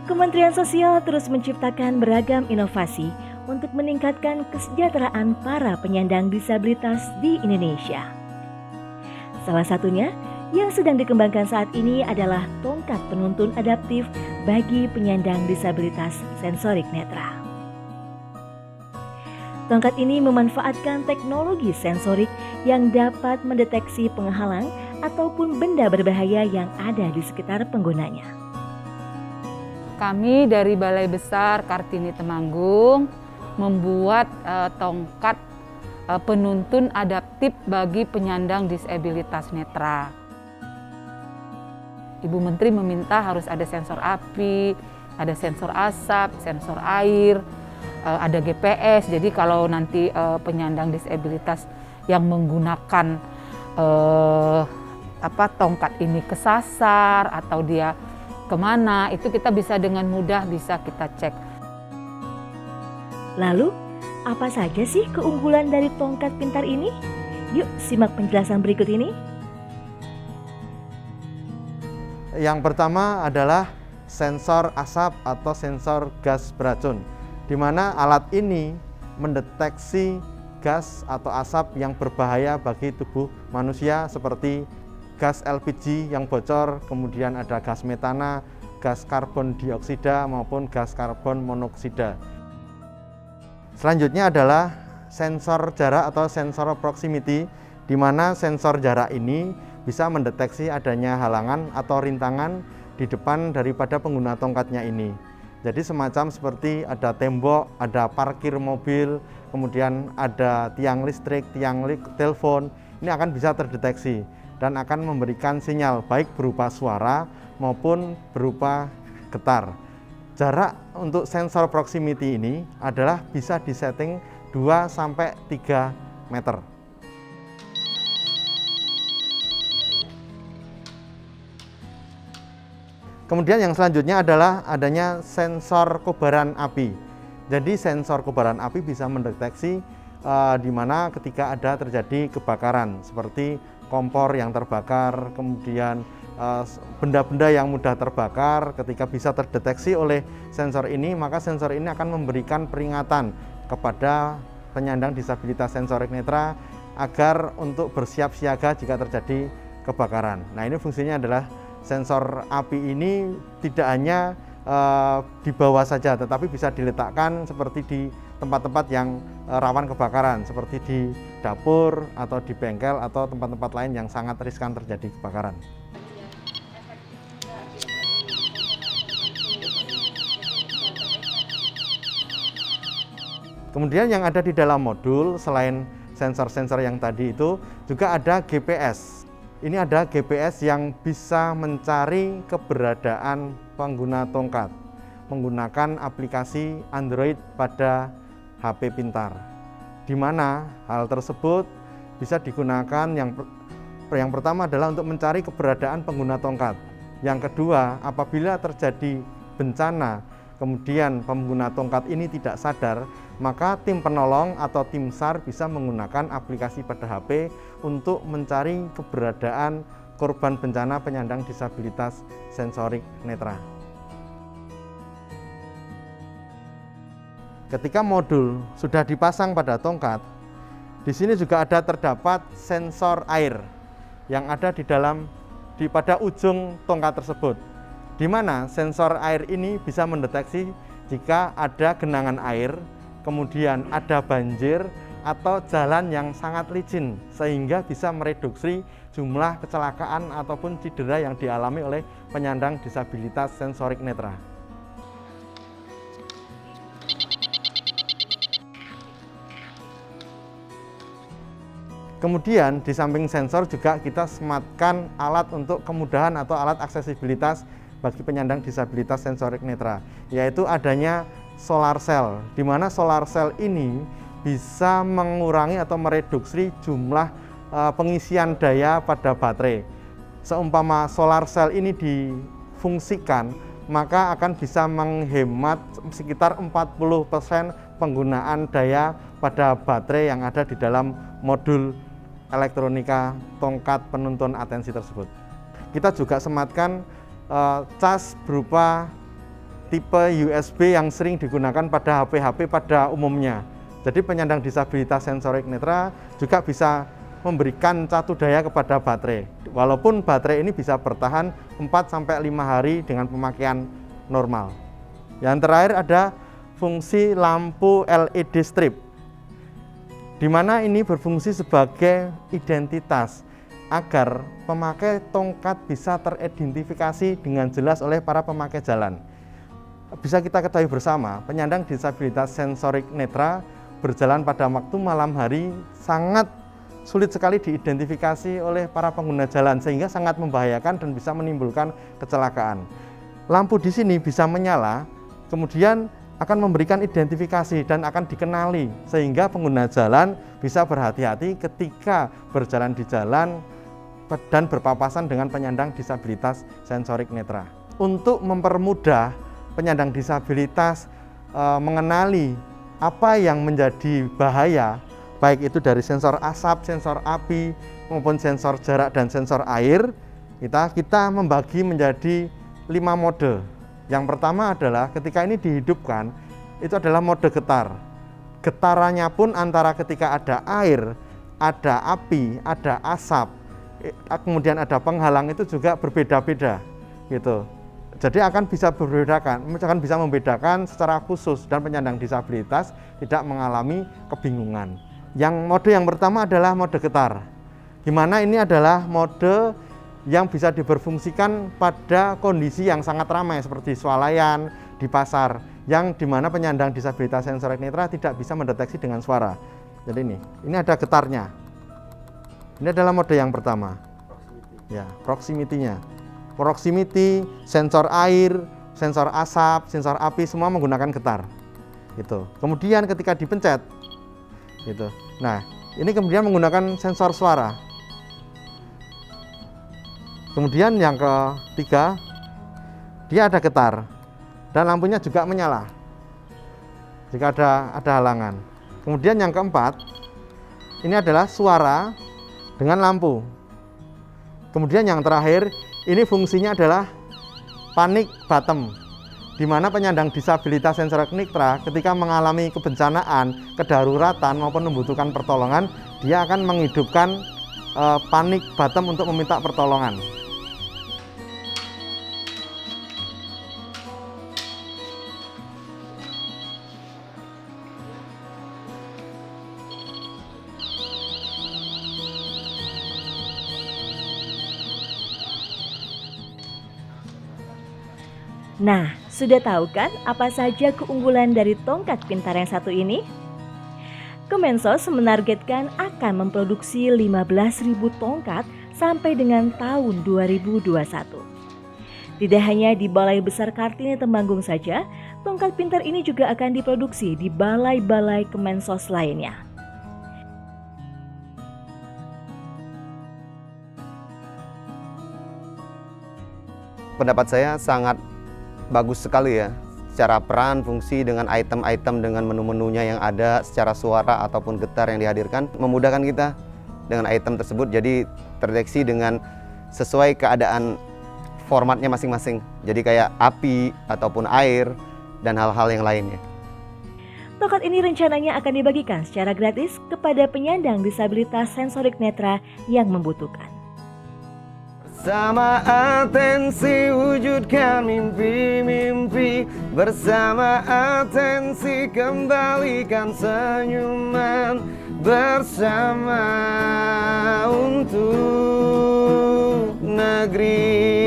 Kementerian Sosial terus menciptakan beragam inovasi untuk meningkatkan kesejahteraan para penyandang disabilitas di Indonesia. Salah satunya yang sedang dikembangkan saat ini adalah tongkat penuntun adaptif bagi penyandang disabilitas sensorik netra. Tongkat ini memanfaatkan teknologi sensorik yang dapat mendeteksi penghalang ataupun benda berbahaya yang ada di sekitar penggunanya. Kami dari Balai Besar Kartini Temanggung membuat tongkat penuntun adaptif bagi penyandang disabilitas netra. Ibu Menteri meminta harus ada sensor api, ada sensor asap, sensor air, ada GPS. Jadi kalau nanti penyandang disabilitas yang menggunakan tongkat ini kesasar atau dia kemana, itu kita bisa dengan mudah bisa kita cek. Lalu, apa saja sih keunggulan dari tongkat pintar ini? Yuk simak penjelasan berikut ini. Yang pertama adalah sensor asap atau sensor gas beracun, di mana alat ini mendeteksi gas atau asap yang berbahaya bagi tubuh manusia seperti gas LPG yang bocor, kemudian ada gas metana, gas karbon dioksida maupun gas karbon monoksida. Selanjutnya adalah sensor jarak atau sensor proximity, di mana sensor jarak ini bisa mendeteksi adanya halangan atau rintangan di depan daripada pengguna tongkatnya ini. Jadi semacam seperti ada tembok, ada parkir mobil, kemudian ada tiang listrik, telepon, ini akan bisa terdeteksi dan akan memberikan sinyal baik berupa suara maupun berupa getar. Jarak untuk sensor proximity ini adalah bisa disetting 2-3 meter. Kemudian yang selanjutnya adalah adanya sensor kobaran api. Jadi sensor kobaran api bisa mendeteksi di mana ketika ada terjadi kebakaran seperti kompor yang terbakar, kemudian benda-benda yang mudah terbakar. Ketika bisa terdeteksi oleh sensor ini, maka sensor ini akan memberikan peringatan kepada penyandang disabilitas sensorik netra agar untuk bersiap siaga jika terjadi kebakaran. Nah, ini fungsinya adalah sensor api ini tidak hanya di bawah saja, tetapi bisa diletakkan seperti di tempat-tempat yang rawan kebakaran, seperti di dapur atau di bengkel atau tempat-tempat lain yang sangat riskan terjadi kebakaran. Kemudian yang ada di dalam modul selain sensor-sensor yang tadi itu juga ada GPS. Ini ada GPS yang bisa mencari keberadaan pengguna tongkat menggunakan aplikasi Android pada HP pintar, di mana hal tersebut bisa digunakan yang pertama adalah untuk mencari keberadaan pengguna tongkat. Yang kedua, apabila terjadi bencana, kemudian pengguna tongkat ini tidak sadar, maka tim penolong atau tim SAR bisa menggunakan aplikasi pada HP untuk mencari keberadaan korban bencana penyandang disabilitas sensorik netra. Ketika modul sudah dipasang pada tongkat, di sini juga terdapat sensor air yang ada pada ujung tongkat tersebut, di mana sensor air ini bisa mendeteksi jika ada genangan air, kemudian ada banjir atau jalan yang sangat licin, sehingga bisa mereduksi jumlah kecelakaan ataupun cedera yang dialami oleh penyandang disabilitas sensorik netra. Kemudian di samping sensor juga kita sematkan alat untuk kemudahan atau alat aksesibilitas bagi penyandang disabilitas sensorik netra, yaitu adanya solar cell, di mana solar cell ini bisa mengurangi atau mereduksi jumlah pengisian daya pada baterai. Seumpama solar cell ini difungsikan, maka akan bisa menghemat sekitar 40% penggunaan daya pada baterai yang ada di dalam modul elektronika tongkat penuntun atensi tersebut. Kita juga sematkan cas berupa tipe USB yang sering digunakan pada HP-HP pada umumnya. Jadi penyandang disabilitas sensorik netra juga bisa memberikan catu daya kepada baterai. Walaupun baterai ini bisa bertahan 4-5 hari dengan pemakaian normal. Yang terakhir ada fungsi lampu LED strip, di mana ini berfungsi sebagai identitas agar pemakai tongkat bisa teridentifikasi dengan jelas oleh para pemakai jalan. Bisa kita ketahui bersama, penyandang disabilitas sensorik netra berjalan pada waktu malam hari sangat sulit sekali diidentifikasi oleh para pengguna jalan, sehingga sangat membahayakan dan bisa menimbulkan kecelakaan. Lampu di sini bisa menyala, kemudian akan memberikan identifikasi dan akan dikenali, sehingga pengguna jalan bisa berhati-hati ketika berjalan di jalan dan berpapasan dengan penyandang disabilitas sensorik netra. Untuk mempermudah penyandang disabilitas mengenali apa yang menjadi bahaya, baik itu dari sensor asap, sensor api, maupun sensor jarak dan sensor air, kita membagi menjadi 5 mode. Yang pertama adalah ketika ini dihidupkan, itu adalah mode getar. Getarannya pun antara ketika ada air, ada api, ada asap, kemudian ada penghalang, itu juga berbeda-beda gitu. Jadi akan bisa membedakan secara khusus dan penyandang disabilitas tidak mengalami kebingungan. Yang mode yang pertama adalah mode getar, di mana ini adalah mode yang bisa diberfungsikan pada kondisi yang sangat ramai seperti swalayan, di pasar, yang dimana penyandang disabilitas sensorik netra tidak bisa mendeteksi dengan suara. Jadi ini ada getarnya. Ini adalah mode yang pertama. Ya, proximity-nya. Proximity, sensor air, sensor asap, sensor api, semua menggunakan getar. Gitu. Kemudian ketika dipencet, gitu. Nah, ini kemudian menggunakan sensor suara. Kemudian yang ketiga, dia ada getar dan lampunya juga menyala jika ada halangan. Kemudian yang keempat, ini adalah suara dengan lampu. Kemudian yang terakhir, ini fungsinya adalah panic button, di mana penyandang disabilitas sensorik netra ketika mengalami kebencanaan, kedaruratan maupun membutuhkan pertolongan, dia akan menghidupkan panic button untuk meminta pertolongan. Nah, sudah tahu kan apa saja keunggulan dari tongkat pintar yang satu ini? Kemensos menargetkan akan memproduksi 15.000 tongkat sampai dengan tahun 2021. Tidak hanya di Balai Besar Kartini Temanggung saja, tongkat pintar ini juga akan diproduksi di balai-balai Kemensos lainnya. Pendapat saya sangat bagus sekali ya, secara peran, fungsi, dengan item-item, dengan menu-menunya yang ada, secara suara ataupun getar yang dihadirkan, memudahkan kita dengan item tersebut, jadi terdeteksi dengan sesuai keadaan formatnya masing-masing, jadi kayak api ataupun air dan hal-hal yang lainnya. Tongkat ini rencananya akan dibagikan secara gratis kepada penyandang disabilitas sensorik netra yang membutuhkan. Bersama atensi wujudkan mimpi-mimpi, bersama atensi kembalikan senyuman, bersama untuk negeri.